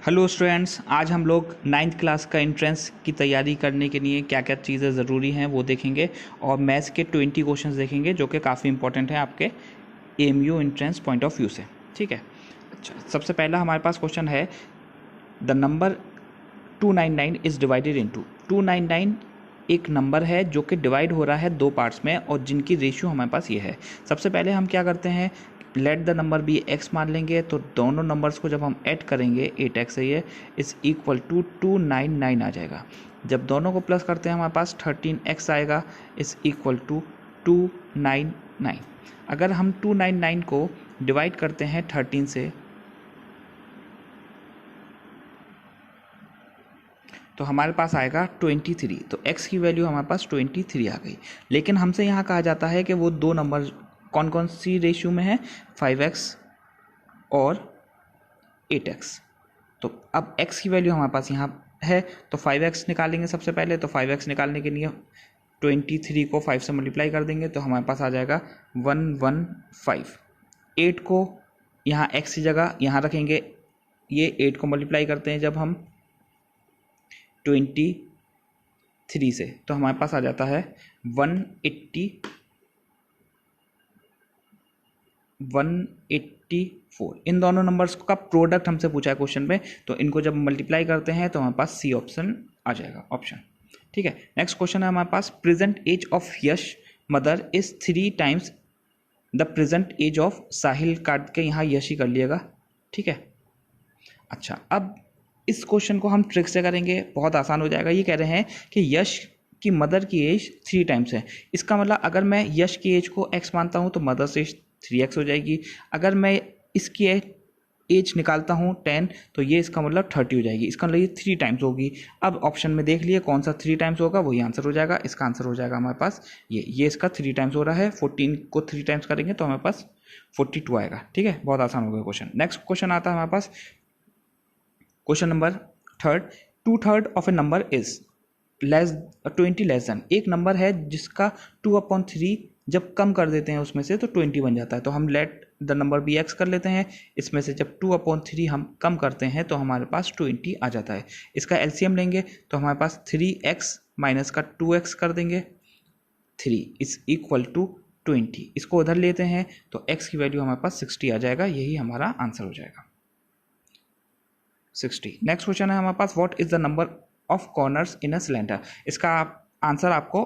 Hello students, आज हम लोग नाइन्थ क्लास का एंट्रेंस की तैयारी करने के लिए क्या क्या चीज़ें ज़रूरी हैं वो देखेंगे और मैथ्स के 20 क्वेश्चंस देखेंगे जो कि काफ़ी इंपॉर्टेंट है आपके AMU entrance point of view से। ठीक है, अच्छा, सबसे पहला हमारे पास क्वेश्चन है the number 299 is divided into. 299 एक नंबर है जो कि डिवाइड हो रहा है दो पार्ट्स में और जिनकी रेशियो हमारे पास ये है। सबसे पहले हम क्या करते हैं, let the number be x मान लेंगे, तो दोनों नंबर्स को जब हम ऐड करेंगे 8x है ये इज़ इक्वल टू 299 आ जाएगा। जब दोनों को प्लस करते हैं हमारे पास 13x आएगा इज़ इक्वल टू 299। अगर हम 299 को डिवाइड करते हैं 13 से तो हमारे पास आएगा 23। तो x की वैल्यू हमारे पास 23 आ गई। लेकिन हमसे यहाँ कहा जाता है कि वो दो नंबर कौन कौन सी रेशियो में है, 5x और 8x। तो अब x की वैल्यू हमारे पास यहाँ है तो 5x निकालेंगे सबसे पहले। तो 5x निकालने के लिए 23 को 5 से मल्टीप्लाई कर देंगे तो हमारे पास आ जाएगा 115। 8 को यहाँ x की जगह यहाँ रखेंगे, ये 8 को मल्टीप्लाई करते हैं जब हम 23 से तो हमारे पास आ जाता है 184। इन दोनों नंबर्स का प्रोडक्ट हमसे पूछा है क्वेश्चन में, तो इनको जब मल्टीप्लाई करते हैं तो हमारे पास सी ऑप्शन आ जाएगा ऑप्शन। ठीक है, नेक्स्ट क्वेश्चन है हमारे पास present age of Yash mother is 3 times the present age of Sahil. काट के यहाँ यश ही कर लिएगा। ठीक है, अच्छा, अब इस क्वेश्चन को हम ट्रिक से करेंगे, बहुत आसान हो जाएगा। ये कह रहे हैं कि यश की मदर की एज 3 टाइम्स है। इसका मतलब अगर मैं यश की एज को x मानता हूँ तो मदर से 3x हो जाएगी। अगर मैं इसकी एज निकालता हूँ 10 तो ये इसका मतलब 30 हो जाएगी। इसका मतलब ये 3 टाइम्स होगी। अब ऑप्शन में देख लिए कौन सा 3 टाइम्स होगा, वही आंसर हो जाएगा। इसका आंसर हो जाएगा हमारे पास ये इसका 3 टाइम्स हो रहा है। 14 को 3 टाइम्स करेंगे तो हमारे पास 42 आएगा। ठीक है, बहुत आसान हो गया क्वेश्चन। नेक्स्ट क्वेश्चन आता है हमारे पास question number 3। 2/3 of a number is 20 less than. एक नंबर है जिसका 2/3 जब कम कर देते हैं उसमें से तो 20 बन जाता है। तो हम let the number be x कर लेते हैं। इसमें से जब 2/3 हम कम करते हैं तो हमारे पास 20 आ जाता है। इसका एलसीएम लेंगे तो हमारे पास 3x माइनस का 2x कर देंगे, 3 इज इक्वल टू 20। इसको उधर लेते हैं तो x की वैल्यू हमारे पास 60 आ जाएगा। यही हमारा आंसर हो जाएगा 60। नेक्स्ट क्वेश्चन है हमारे पास what is the number of corners in a cylinder. इसका आंसर आपको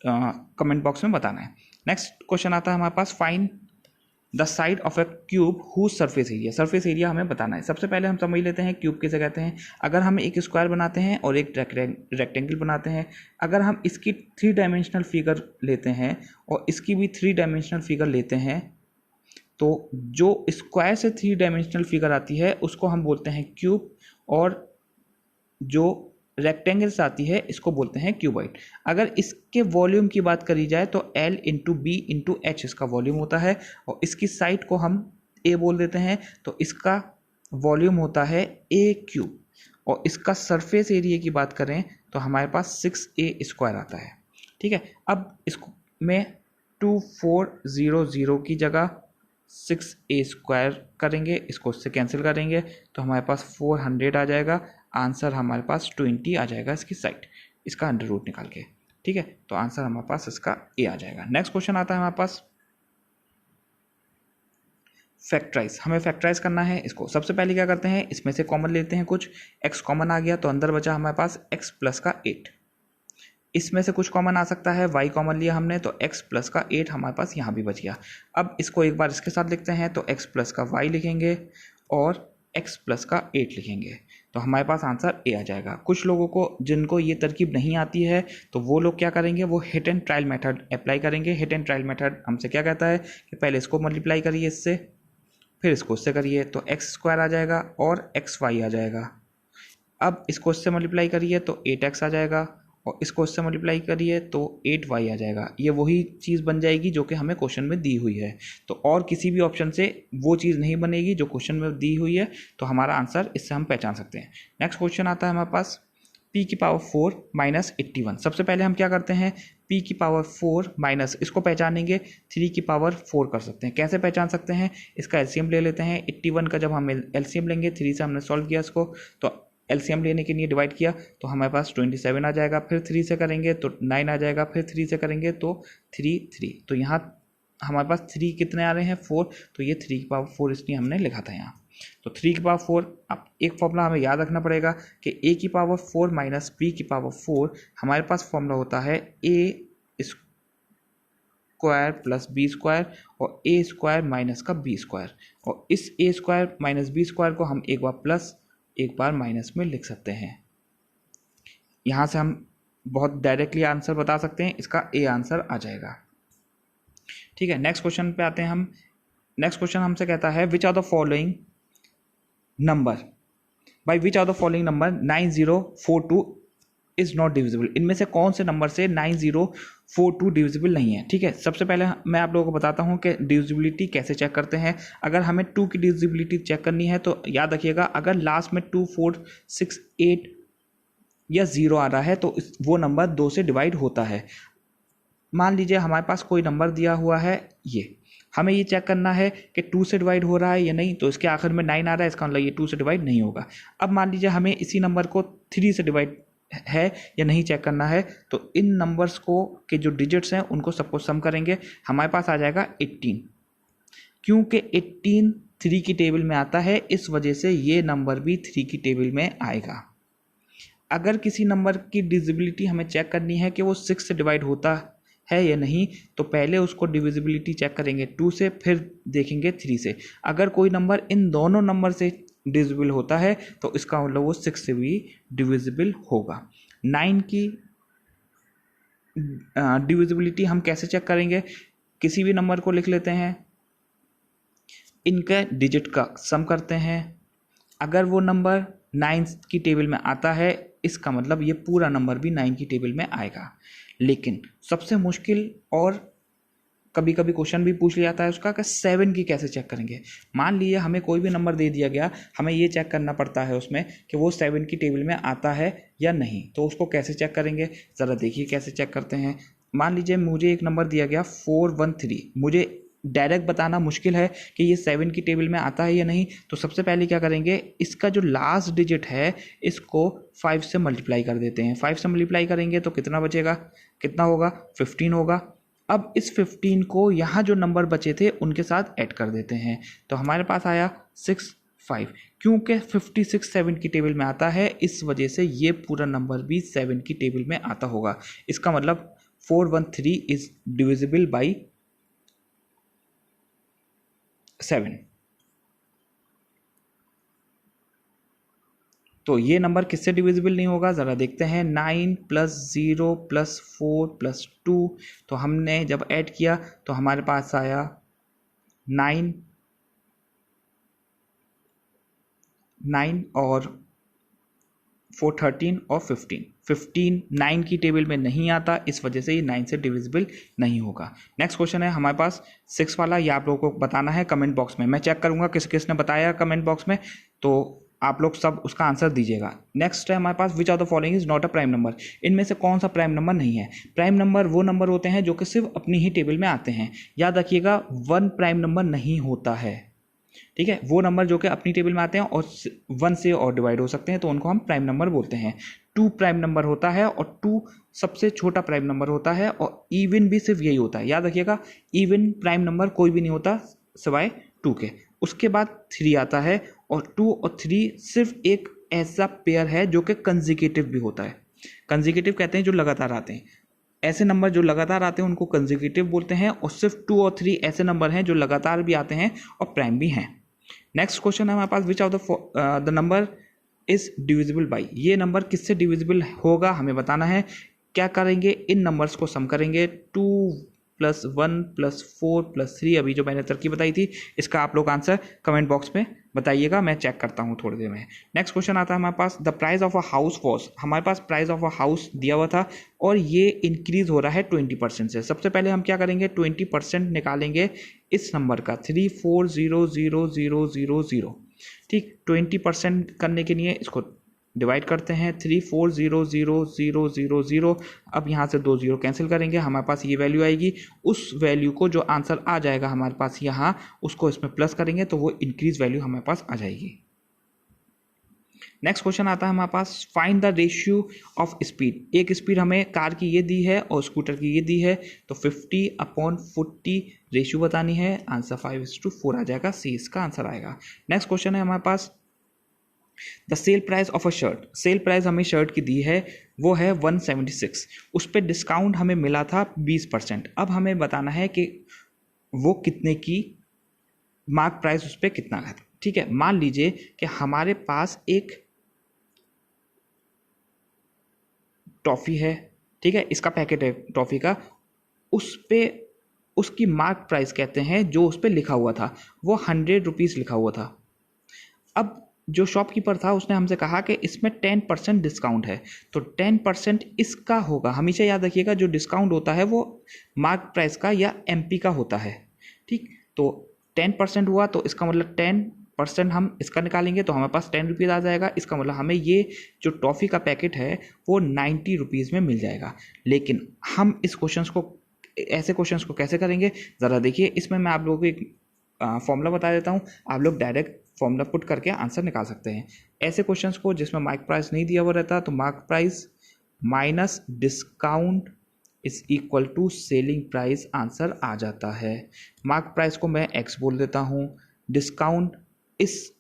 कमेंट बॉक्स में बताना है। नेक्स्ट क्वेश्चन आता है हमारे पास find the side of a cube whose surface area. Surface area हमें बताना है। सबसे पहले हम समझ लेते हैं क्यूब किसे कहते हैं। अगर हम एक स्क्वायर बनाते हैं और एक रेक्टेंगल बनाते हैं, अगर हम इसकी 3 डायमेंशनल फिगर लेते हैं और इसकी भी 3 डायमेंशनल फिगर लेते हैं तो जो स्क्वायर से 3 डायमेंशनल फिगर आती है उसको हम बोलते हैं क्यूब, और जो रेक्टेंगल से आती है इसको बोलते हैं क्यूबॉइड। अगर इसके वॉल्यूम की बात करी जाए तो L into B into H इसका वॉल्यूम होता है और इसकी साइड को हम A बोल देते हैं तो इसका वॉल्यूम होता है A क्यूब। और इसका सरफेस एरिया की बात करें तो हमारे पास 6A स्क्वायर आता है। ठीक है, अब इसको में 2400 की जगह 6A स्क्वायर करेंगे, इसको उससे कैंसिल करेंगे तो हमारे पास 400 आ जाएगा। आंसर हमारे पास 20 आ जाएगा इसकी साइड, इसका अंडर रूट निकाल के। ठीक है, तो आंसर हमारे पास इसका A आ जाएगा। नेक्स्ट क्वेश्चन आता है हमारे पास फैक्टराइज। हमें फैक्टराइज करना है इसको। सबसे पहले क्या करते हैं, इसमें से कॉमन लेते हैं कुछ। x कॉमन आ गया तो अंदर बचा हमारे पास x प्लस का 8। इसमें से कुछ कॉमन आ सकता है, y कॉमन लिया हमने तो x प्लस का 8 हमारे पास यहाँ भी बच गया। अब इसको एक बार इसके साथ लिखते हैं तो x प्लस का y लिखेंगे और x प्लस का 8 लिखेंगे तो हमारे पास आंसर A आ जाएगा। कुछ लोगों को जिनको ये तरकीब नहीं आती है तो वो लोग क्या करेंगे, वो hit and trial method apply करेंगे। हिट एंड ट्रायल मेथड हमसे क्या कहता है कि पहले इसको मल्टीप्लाई करिए इससे, फिर इसको उससे करिए तो x स्क्वायर आ जाएगा और xy आ जाएगा। अब इसको इससे मल्टीप्लाई करिए तो 8x आ जाएगा और इसको इससे मल्टीप्लाई करिए तो 8y आ जाएगा। ये वही चीज़ बन जाएगी जो कि हमें क्वेश्चन में दी हुई है। तो और किसी भी ऑप्शन से वो चीज़ नहीं बनेगी जो क्वेश्चन में दी हुई है, तो हमारा आंसर इससे हम पहचान सकते हैं। नेक्स्ट क्वेश्चन आता है हमारे पास p की पावर 4 माइनस 81। सबसे पहले हम क्या करते हैं, p की पावर 4 माइनस, इसको पहचानेंगे 3 की पावर 4 कर सकते हैं। कैसे पहचान सकते हैं, इसका एलसीएम ले लेते हैं। 81 का जब हम एलसीएम लेंगे, 3 से हमने सॉल्व किया इसको, तो एलसीएम लेने के लिए डिवाइड किया तो हमारे पास 27 आ जाएगा। फिर 3 से करेंगे तो 9 आ जाएगा, फिर 3 से करेंगे तो 3। तो यहाँ हमारे पास 3 कितने आ रहे हैं, 4, तो ये 3 की पावर 4 इसलिए हमने लिखा था यहाँ। तो 3 की पावर 4, अब एक फॉर्मूला हमें याद रखना पड़ेगा कि a की पावर 4 माइनस b की पावर 4, हमारे पास फॉर्मूला होता है a square plus B square और a स्क्वायर माइनस का b स्क्वायर, और इस a square minus b square को हम एक बार प्लस एक बार माइनस में लिख सकते हैं। यहाँ से हम बहुत डायरेक्टली आंसर बता सकते हैं, इसका a आंसर आ जाएगा। ठीक है, नेक्स्ट क्वेश्चन पे आते हैं हम। नेक्स्ट क्वेश्चन हमसे कहता है which are the following number, by which are the following number 9042 is not divisible. इनमें से कौन से नंबर से 9042 डिविजिबल नहीं है। ठीक है, सबसे पहले मैं आप लोगों को बताता हूं कि डिविजिबिलिटी कैसे चेक करते हैं। अगर हमें 2 की डिविजिबिलिटी चेक करनी है तो याद रखिएगा, अगर लास्ट में 2, 4, 6, 8 या 0 आ रहा है तो वो नंबर 2 से डिवाइड होता है। मान लीजिए हमारे पास कोई नंबर दिया हुआ है, ये हमें ये चेक करना है कि 2 से डिवाइड हो रहा है या नहीं, तो इसके आखिर में 9 आ रहा है, इसका मतलब ये 2 से डिवाइड नहीं होगा। अब मान लीजिए हमें इसी नंबर को 3 से डिवाइड है या नहीं चेक करना है, तो इन नंबर्स को के जो डिजिट्स हैं उनको सबको सम करेंगे, हमारे पास आ जाएगा 18। क्योंकि 18 3 की टेबल में आता है, इस वजह से ये नंबर भी 3 की टेबल में आएगा। अगर किसी नंबर की डिविजिबिलिटी हमें चेक करनी है कि वो 6 से डिवाइड होता है या नहीं, तो पहले उसको डिविजिबिलिटी चेक करेंगे 2 से, फिर देखेंगे 3 से। अगर कोई नंबर इन दोनों नंबर से डिविजिबल होता है तो इसका मतलब वो 6 से भी डिविजिबल होगा। 9 की डिविजिबिलिटी हम कैसे चेक करेंगे, किसी भी नंबर को लिख लेते हैं, इनके डिजिट का सम करते हैं। अगर वो नंबर 9 की टेबल में आता है, इसका मतलब ये पूरा नंबर भी 9 की टेबल में आएगा। लेकिन सबसे मुश्किल और कभी कभी क्वेश्चन भी पूछ लिया जाता है उसका कि 7 की कैसे चेक करेंगे। मान लीजिए हमें कोई भी नंबर दे दिया गया, हमें ये चेक करना पड़ता है उसमें कि वो 7 की टेबल में आता है या नहीं, तो उसको कैसे चेक करेंगे, ज़रा देखिए कैसे चेक करते हैं। मान लीजिए मुझे एक नंबर दिया गया 413, मुझे डायरेक्ट बताना मुश्किल है कि ये 7 की टेबल में आता है या नहीं, तो सबसे पहले क्या करेंगे, इसका जो लास्ट डिजिट है इसको 5 से मल्टीप्लाई कर देते हैं। 5 से मल्टीप्लाई करेंगे तो कितना बचेगा, कितना होगा, 15 होगा। अब इस 15 को यहाँ जो नंबर बचे थे उनके साथ ऐड कर देते हैं, तो हमारे पास आया 65। क्योंकि 56 7 की टेबल में आता है, इस वजह से ये पूरा नंबर भी 7 की टेबल में आता होगा। इसका मतलब 413 इज डिविजिबल बाई 7। तो ये नंबर किससे डिविजिबल नहीं होगा, ज़रा देखते हैं। 9 + 0 + 4 + 2, तो हमने जब ऐड किया तो हमारे पास आया 9 और 4 13 और 15 9 की टेबल में नहीं आता, इस वजह से ये 9 से डिविजिबल नहीं होगा। नेक्स्ट क्वेश्चन है हमारे पास 6 वाला, ये आप लोगों को बताना है कमेंट बॉक्स में। मैं चेक करूंगा किस किसने बताया कमेंट बॉक्स में, तो आप लोग सब उसका आंसर दीजिएगा। नेक्स्ट है हमारे पास which are the following is not a prime number. इनमें से कौन सा प्राइम नंबर नहीं है। प्राइम नंबर वो नंबर होते हैं जो कि सिर्फ अपनी ही टेबल में आते हैं। याद रखिएगा 1 प्राइम नंबर नहीं होता है, ठीक है। वो नंबर जो कि अपनी टेबल में आते हैं और 1 से और डिवाइड हो सकते हैं तो उनको हम प्राइम नंबर बोलते हैं। 2 प्राइम नंबर होता है और 2 सबसे छोटा प्राइम नंबर होता है, और इवन भी सिर्फ यही होता है। याद रखिएगा इवन प्राइम नंबर कोई भी नहीं होता सिवाय 2 के। उसके बाद 3 आता है, और 2 और 3 सिर्फ एक ऐसा पेयर है जो कि कंसेक्यूटिव भी होता है। कंसेक्यूटिव कहते हैं जो लगातार आते हैं। ऐसे नंबर जो लगातार आते हैं उनको कंसेक्यूटिव बोलते हैं, और सिर्फ 2 और 3 ऐसे नंबर हैं जो लगातार भी आते हैं और प्राइम भी हैं। नेक्स्ट क्वेश्चन है हमारे पास which of the number is divisible by. ये नंबर किससे डिविजिबल होगा हमें बताना है। क्या करेंगे, इन नंबर्स को सम करेंगे। 2 + 1 + 4 + 3, अभी जो मैंने तरकीब बताई थी, इसका आप लोग आंसर कमेंट बॉक्स में बताइएगा, मैं चेक करता हूँ थोड़ी देर में। नेक्स्ट क्वेश्चन आता है हमारे पास the price of a house was. हमारे पास प्राइस ऑफ अ हाउस दिया हुआ था और ये इंक्रीज हो रहा है 20% से। सबसे पहले हम क्या करेंगे, 20% निकालेंगे इस नंबर का 34000000। ठीक, 20% करने के लिए इसको डिवाइड करते हैं 34000000। अब यहाँ से 2 0 कैंसिल करेंगे, हमारे पास ये वैल्यू आएगी। उस वैल्यू को जो आंसर आ जाएगा हमारे पास यहाँ, उसको इसमें प्लस करेंगे तो वो इंक्रीज वैल्यू हमारे पास आ जाएगी। नेक्स्ट क्वेश्चन आता है हमारे पास, find the ratio of speed. एक स्पीड हमें कार की ये दी है और स्कूटर की ये दी है, तो 50/40 रेशियो बतानी है। आंसर 5:4 आ जाएगा, सी इसका आंसर आएगा। नेक्स्ट क्वेश्चन है हमारे पास, the sale price of a shirt. Sale price हमें शर्ट की दी है, वो है 176। उस पर डिस्काउंट हमें मिला था 20%। अब हमें बताना है कि वो कितने की मार्क प्राइस उस पर कितना है। ठीक है, मान लीजिए कि हमारे पास एक टॉफ़ी है, ठीक है, इसका पैकेट है टॉफ़ी का, उस पे उसकी मार्क प्राइस कहते हैं जो उस पर लिखा हुआ था, वो 100 रुपीज़ लिखा हुआ था। अब जो शॉपकीपर था उसने हमसे कहा कि इसमें 10% डिस्काउंट है, तो 10% इसका होगा। हमेशा याद रखिएगा, जो डिस्काउंट होता है वो मार्क प्राइस का या एमपी का होता है। ठीक, तो 10% हुआ तो इसका मतलब 10% हम इसका निकालेंगे तो हमारे पास 10 रुपीज़ आ जाएगा। इसका मतलब हमें ये जो टॉफ़ी का पैकेट है वो 90 रुपीज़ में मिल जाएगा। लेकिन हम इस क्वेश्चंस को, ऐसे क्वेश्चंस को कैसे करेंगे ज़रा देखिए। इसमें मैं आप लोगों को एक फॉर्मूला बता देता हूँ, आप लोग डायरेक्ट फॉर्मूला पुट करके आंसर निकाल सकते हैं। ऐसे क्वेश्चंस को जिसमें मार्क प्राइस नहीं दिया हुआ रहता, तो mark price minus discount is equal to selling price answer आ जाता है। मार्क प्राइस को मैं x बोल देता हूँ, डिस्काउंट इस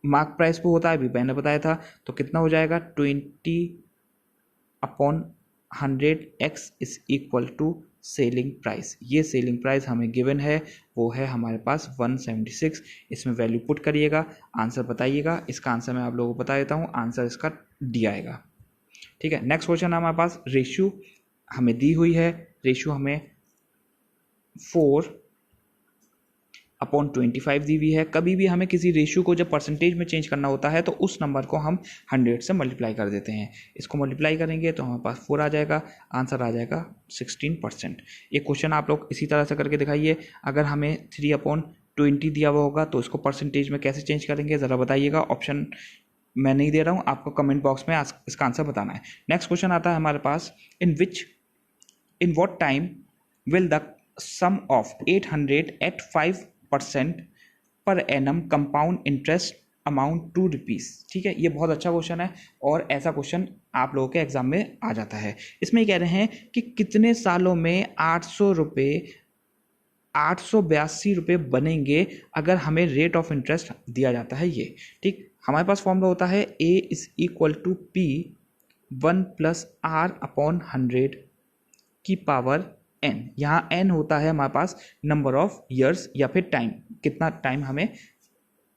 मार्क प्राइस पे होता है, अभी मैंने बताया था, तो कितना हो जाएगा 20/100 x is equal to selling price. ये सेलिंग प्राइस हमें गिवन है, वो है हमारे पास 176। इसमें वैल्यू पुट करिएगा, आंसर बताइएगा। इसका आंसर मैं आप लोगों को बता देता हूँ, आंसर इसका डी आएगा। ठीक है, नेक्स्ट क्वेश्चन है हमारे पास, रेशियो हमें दी हुई है, रेशियो हमें 4/25 दी हुई है। कभी भी हमें किसी रेशियो को जब परसेंटेज में चेंज करना होता है तो उस नंबर को हम 100 से मल्टीप्लाई कर देते हैं। इसको मल्टीप्लाई करेंगे तो हमारे पास 4 आ जाएगा, आंसर आ जाएगा 16%। ये क्वेश्चन आप लोग इसी तरह से करके दिखाइए। अगर हमें 3/20 दिया हुआ होगा तो इसको परसेंटेज में कैसे चेंज करेंगे ज़रा बताइएगा। ऑप्शन मैं नहीं दे रहा हूँ, आपको कमेंट बॉक्स में इसका आंसर बताना है। नेक्स्ट क्वेश्चन आता है हमारे पास, in what time will the sum of 800 at 5% per annum compound interest amount 2 rupees. ठीक है, ये बहुत अच्छा क्वेश्चन है और ऐसा क्वेश्चन आप लोगों के एग्जाम में आ जाता है। इसमें कह रहे हैं कि कितने सालों में 882 रुपये बनेंगे अगर हमें रेट ऑफ इंटरेस्ट दिया जाता है ये। ठीक, हमारे पास फॉर्मूला होता है A is equal to P 1 + R/100 की पावर n। यहाँ n होता है हमारे पास नंबर ऑफ ईयर्स या फिर टाइम, कितना टाइम हमें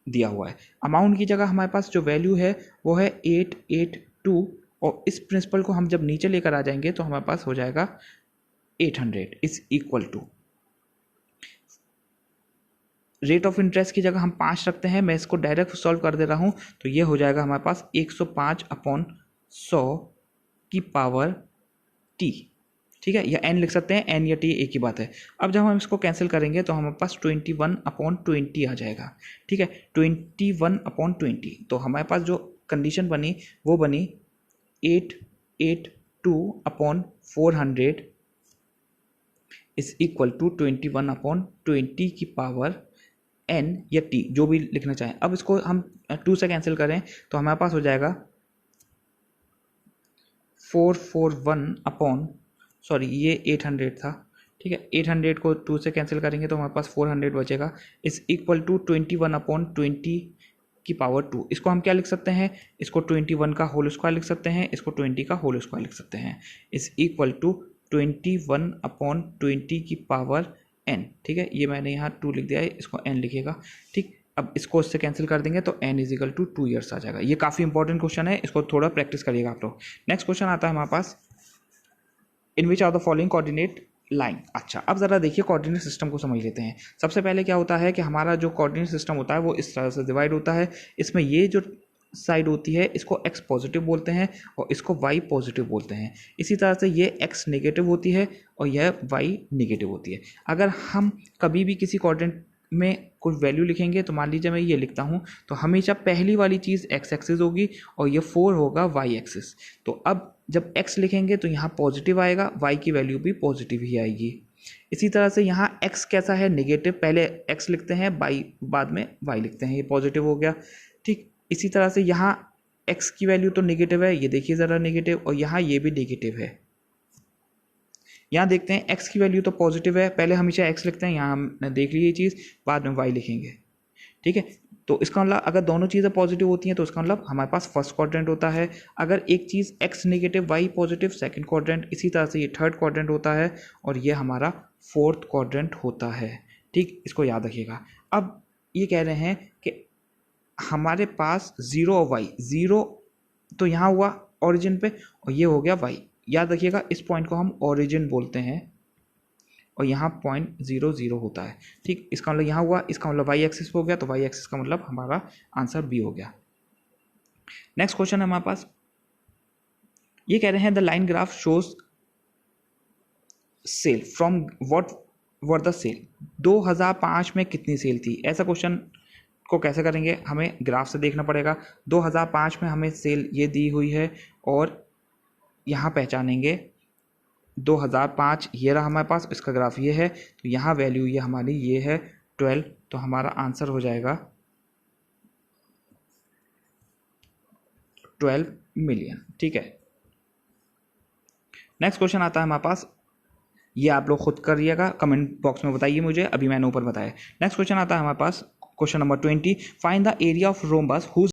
दिया हुआ है। अमाउंट की जगह हमारे पास जो वैल्यू है वो है 882, और इस प्रिंसिपल को हम जब नीचे लेकर आ जाएंगे तो हमारे पास हो जाएगा 800 is equal to, rate of interest की जगह हम 5 रखते हैं। मैं इसको डायरेक्ट सॉल्व कर दे रहा हूँ, तो ये हो जाएगा हमारे पास 105/100 की पावर t। ठीक है, या n लिख सकते हैं, n या t एक ही बात है। अब जब हम इसको कैंसिल करेंगे तो हमारे पास 21/20 आ जाएगा। ठीक है, 21/20, तो हमारे पास जो कंडीशन बनी वो बनी 882/400 इज इक्वल टू 21/20 की पावर n या t, जो भी लिखना चाहें। अब इसको हम 2 से कैंसिल करें तो हमारे पास हो जाएगा ये 800 था। ठीक है, 800 को 2 से कैंसिल करेंगे तो हमारे पास 400 बचेगा, इज इक्वल टू 21/20 की पावर 2। इसको हम क्या लिख सकते हैं, इसको 21 का होल स्क्वायर लिख सकते हैं, इसको 20 का होल स्क्वायर लिख सकते हैं, इज इक्वल टू 21/20 की पावर n। ठीक है, ये मैंने यहाँ 2 लिख दिया है, इसको n लिखिएगा। ठीक, अब इसको इससे कैंसिल कर देंगे तो n is equal to 2 years आ जाएगा। ये काफ़ी इंपॉर्टेंट क्वेश्चन है, इसको थोड़ा प्रैक्टिस करिएगा आप लोग। नेक्स्ट क्वेश्चन आता है हमारे पास, in which are the following coordinate line. अच्छा, अब ज़रा देखिए कोऑर्डिनेट सिस्टम को समझ लेते हैं। सबसे पहले क्या होता है कि हमारा जो कोऑर्डिनेट सिस्टम होता है वो इस तरह से डिवाइड होता है। इसमें ये जो साइड होती है इसको x पॉजिटिव बोलते हैं और इसको y पॉजिटिव बोलते हैं। इसी तरह से ये x नेगेटिव होती है और यह y नेगेटिव होती है। अगर हम कभी भी किसी कोऑर्डिनेट में कोई वैल्यू लिखेंगे तो मान लीजिए मैं ये लिखता हूँ, तो हमेशा पहली वाली चीज़ x एक्सिस होगी और ये 4 होगा y एक्सिस। तो अब जब x लिखेंगे तो यहाँ पॉजिटिव आएगा, y की वैल्यू भी पॉजिटिव ही आएगी। इसी तरह से यहाँ x कैसा है, नेगेटिव, पहले x लिखते हैं, y बाद में y लिखते हैं, ये पॉजिटिव हो गया। ठीक इसी तरह से यहाँ x की वैल्यू तो नेगेटिव है, ये देखिए ज़रा नेगेटिव, और यहाँ ये भी नेगेटिव है। यहाँ देखते हैं x की वैल्यू तो पॉजिटिव है, पहले हमेशा x लिखते हैं, यहाँ हमने देख ली ये चीज़, बाद में y लिखेंगे। ठीक है, तो इसका मतलब अगर दोनों चीज़ें पॉजिटिव होती हैं तो इसका मतलब हमारे पास फर्स्ट क्वाड्रेंट होता है। अगर एक चीज़ x negative y positive, second quadrant. इसी तरह से ये थर्ड क्वाड्रेंट होता है और ये हमारा फोर्थ क्वाड्रेंट होता है। ठीक, इसको याद रखिएगा। अब ये कह रहे हैं कि हमारे पास 0 और y, 0 तो यहाँ हुआ ओरिजिन पे और ये हो गया y। याद रखिएगा इस पॉइंट को हम ओरिजिन बोलते हैं और यहाँ पॉइंट 0 0 होता है। ठीक, इसका मतलब यहाँ हुआ, इसका मतलब y एक्सिस हो गया, तो y एक्सिस का मतलब हमारा आंसर बी हो गया। नेक्स्ट क्वेश्चन है हमारे पास, ये कह रहे हैं the line graph shows sale from what were the sale. 2005 में कितनी सेल थी? ऐसा क्वेश्चन को कैसे करेंगे, हमें ग्राफ से देखना पड़ेगा। 2005 में हमें सेल ये दी हुई है और यहाँ पहचानेंगे 2005, ये रहा हमारे पास, इसका ग्राफ ये है, तो यहाँ वैल्यू ये हमारी ये है 12, तो हमारा आंसर हो जाएगा 12 मिलियन। ठीक है, नेक्स्ट क्वेश्चन आता है हमारे पास, ये आप लोग खुद करिएगा, कमेंट बॉक्स में बताइए मुझे, अभी मैंने ऊपर बताया। नेक्स्ट क्वेश्चन आता है हमारे पास, question number 20, find the area of rhombus whose